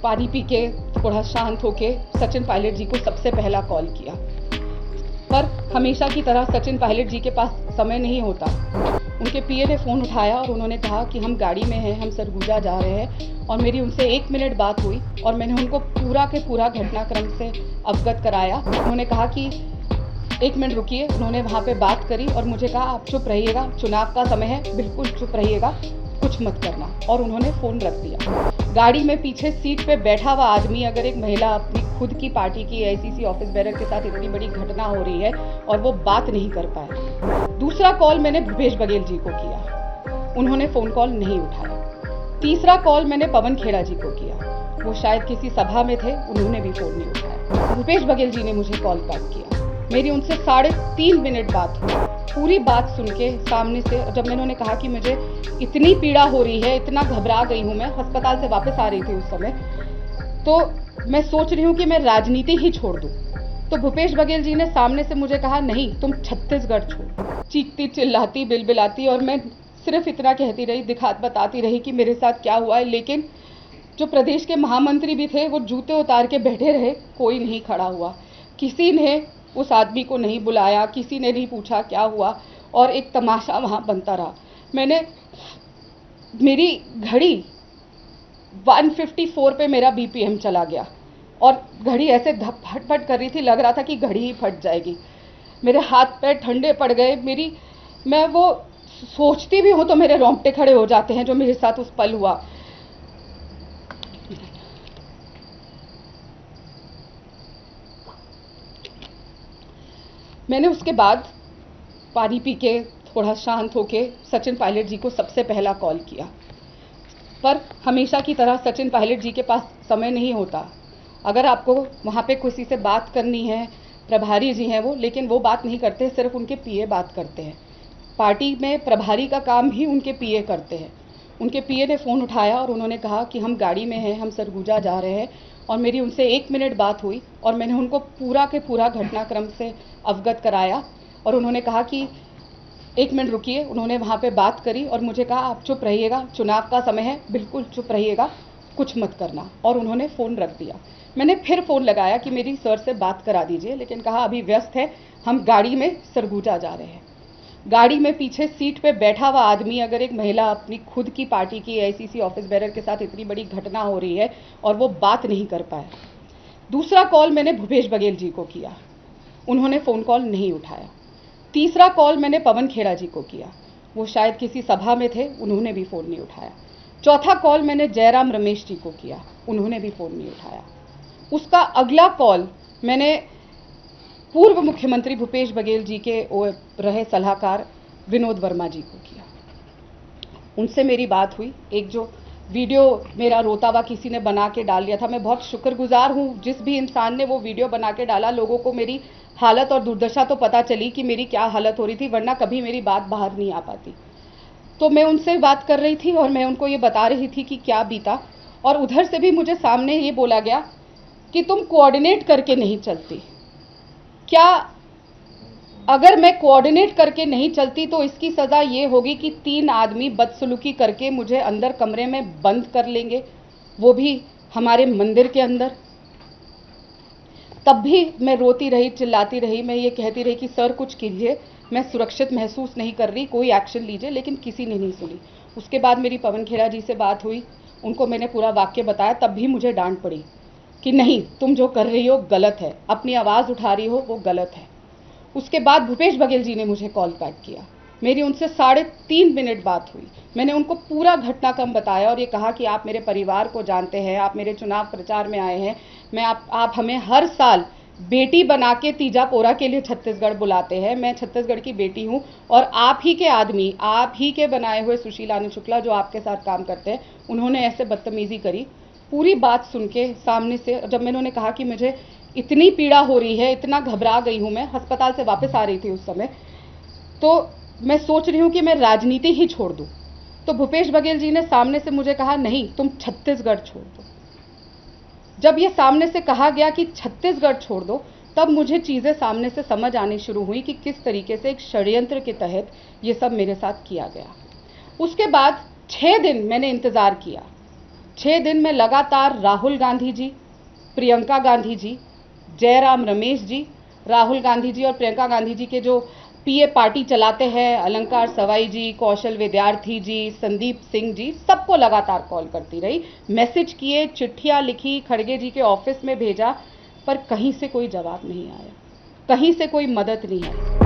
पानी पी के थोड़ा शांत होके सचिन पायलट जी को सबसे पहला कॉल किया, पर हमेशा की तरह सचिन पायलट जी के पास समय नहीं होता। उनके पीए ने फ़ोन उठाया और उन्होंने कहा कि हम गाड़ी में हैं, हम सरगुजा जा रहे हैं, और मेरी उनसे 1 मिनट बात हुई और मैंने उनको पूरा के पूरा घटनाक्रम से अवगत कराया। उन्होंने कहा कि 1 मिनट रुकिए। उन्होंने वहाँ पे बात करी और मुझे कहा आप चुप रहिएगा, चुनाव का समय है, बिल्कुल चुप रहिएगा, कुछ मत करना, और उन्होंने फ़ोन रख दिया। गाड़ी में पीछे सीट पे बैठा हुआ आदमी, अगर एक महिला अपनी खुद की पार्टी की एआईसीसी ऑफिस बेरर के साथ इतनी बड़ी घटना हो रही है और वो बात नहीं कर पाए। दूसरा कॉल मैंने भूपेश बघेल जी को किया, उन्होंने फ़ोन कॉल नहीं उठाया। तीसरा कॉल मैंने पवन खेड़ा जी को किया, वो शायद किसी सभा में थे, उन्होंने भी फ़ोन नहीं उठाया। भूपेश बघेल जी ने मुझे कॉल बैक किया, मेरी उनसे 3.5 मिनट बात हुई। पूरी बात सुन के सामने से जब मैंने उन्हें कहा कि मुझे इतनी पीड़ा हो रही है, इतना घबरा गई हूँ, मैं अस्पताल से वापस आ रही थी उस समय, तो मैं सोच रही हूँ कि मैं राजनीति ही छोड़ दूँ। तो भूपेश बघेल जी ने सामने से मुझे कहा नहीं, तुम छत्तीसगढ़ छोड़। चीखती चिल्लाती बिलबिलाती, और मैं सिर्फ इतना कहती रही, दिखात बताती रही कि मेरे साथ क्या हुआ है। लेकिन जो प्रदेश के महामंत्री भी थे वो जूते उतार के बैठे रहे, कोई नहीं खड़ा हुआ। किसी ने उस आदमी को नहीं बुलाया, किसी ने नहीं पूछा क्या हुआ, और एक तमाशा वहाँ बनता रहा। मेरी घड़ी 154 पे मेरा बीपीएम चला गया, और घड़ी ऐसे फट कर रही थी, लग रहा था कि घड़ी ही फट जाएगी। मेरे हाथ पैर ठंडे पड़ गए। मैं वो सोचती भी हूँ तो मेरे रोंगटे खड़े हो जाते हैं जो मेरे साथ उस पल हुआ। मैंने उसके बाद पानी पी के थोड़ा शांत होके सचिन पायलट जी को सबसे पहला कॉल किया, पर हमेशा की तरह सचिन पायलट जी के पास समय नहीं होता। अगर आपको वहाँ पे किसी से बात करनी है, प्रभारी जी हैं वो, लेकिन वो बात नहीं करते, सिर्फ उनके पीए बात करते हैं। पार्टी में प्रभारी का काम ही उनके पीए करते हैं। उनके पीए ने फ़ोन उठाया और उन्होंने कहा कि हम गाड़ी में हैं, हम सरगुजा जा रहे हैं, और मेरी उनसे 1 मिनट बात हुई और मैंने उनको पूरा के पूरा घटनाक्रम से अवगत कराया। और उन्होंने कहा कि 1 मिनट रुकिए। उन्होंने वहाँ पे बात करी और मुझे कहा आप चुप रहिएगा, चुनाव का समय है, बिल्कुल चुप रहिएगा, कुछ मत करना, और उन्होंने फ़ोन रख दिया। मैंने फिर फ़ोन लगाया कि मेरी सर से बात करा दीजिए, लेकिन कहा अभी व्यस्त है, हम गाड़ी में सरगुजा जा रहे हैं। गाड़ी में पीछे सीट पे बैठा हुआ आदमी, अगर एक महिला अपनी खुद की पार्टी की एआईसीसी ऑफिस बेरर के साथ इतनी बड़ी घटना हो रही है और वो बात नहीं कर पाए। दूसरा कॉल मैंने भूपेश बघेल जी को किया, उन्होंने फ़ोन कॉल नहीं उठाया। तीसरा कॉल मैंने पवन खेड़ा जी को किया, वो शायद किसी सभा में थे, उन्होंने भी फ़ोन नहीं उठाया। चौथा कॉल मैंने जयराम रमेश जी को किया, उन्होंने भी फ़ोन नहीं उठाया। उसका अगला कॉल मैंने पूर्व मुख्यमंत्री भूपेश बघेल जी के रहे सलाहकार विनोद वर्मा जी को किया। उनसे मेरी बात हुई। एक जो वीडियो मेरा रोता हुआ किसी ने बना के डाल दिया था, मैं बहुत शुक्रगुजार हूँ जिस भी इंसान ने वो वीडियो बना के डाला। लोगों को मेरी हालत और दुर्दशा तो पता चली कि मेरी क्या हालत हो रही थी, वरना कभी मेरी बात बाहर नहीं आ पाती। तो मैं उनसे बात कर रही थी और मैं उनको ये बता रही थी कि क्या बीता, और उधर से भी मुझे सामने ये बोला गया कि तुम कोऑर्डिनेट करके नहीं चलती। क्या अगर मैं कोऑर्डिनेट करके नहीं चलती तो इसकी सज़ा ये होगी कि 3 आदमी बदसलूकी करके मुझे अंदर कमरे में बंद कर लेंगे, वो भी हमारे मंदिर के अंदर। तब भी मैं रोती रही, चिल्लाती रही, मैं ये कहती रही कि सर कुछ कीजिए, मैं सुरक्षित महसूस नहीं कर रही, कोई एक्शन लीजिए, लेकिन किसी ने नहीं सुनी। उसके बाद मेरी पवन खेड़ा जी से बात हुई, उनको मैंने पूरा वाक्य बताया, तब भी मुझे डांट पड़ी कि नहीं, तुम जो कर रही हो गलत है, अपनी आवाज़ उठा रही हो वो गलत है। उसके बाद भूपेश बघेल जी ने मुझे कॉल बैक किया, मेरी उनसे 3.5 मिनट बात हुई। मैंने उनको पूरा घटनाक्रम बताया और ये कहा कि आप मेरे परिवार को जानते हैं, आप मेरे चुनाव प्रचार में आए हैं, आप हमें हर साल बेटी बना के तीजापोरा के लिए छत्तीसगढ़ बुलाते हैं, मैं छत्तीसगढ़ की बेटी हूँ, और आप ही के आदमी, आप ही के बनाए हुए सुशील आनंद शुक्ला जो आपके साथ काम करते हैं, उन्होंने ऐसे बदतमीज़ी करी। पूरी बात सुन के सामने से जब मैंने उन्हें कहा कि मुझे इतनी पीड़ा हो रही है, इतना घबरा गई हूँ, मैं अस्पताल से वापस आ रही थी उस समय, तो मैं सोच रही हूँ कि मैं राजनीति ही छोड़ दूँ। तो भूपेश बघेल जी ने सामने से मुझे कहा नहीं, तुम छत्तीसगढ़ छोड़ दो। जब ये सामने से कहा गया कि छत्तीसगढ़ छोड़ दो, तब मुझे चीज़ें सामने से समझ आनी शुरू हुई कि किस तरीके से एक षड्यंत्र के तहत ये सब मेरे साथ किया गया। उसके बाद 6 दिन मैंने इंतज़ार किया। 6 दिन में लगातार राहुल गांधी जी, प्रियंका गांधी जी, जयराम रमेश जी, राहुल गांधी जी और प्रियंका गांधी जी के जो पीए पार्टी चलाते हैं, अलंकार सवाई जी, कौशल विद्यार्थी जी, संदीप सिंह जी, सबको लगातार कॉल करती रही, मैसेज किए, चिट्ठियां लिखी, खड़गे जी के ऑफिस में भेजा, पर कहीं से कोई जवाब नहीं आया, कहीं से कोई मदद नहीं आई।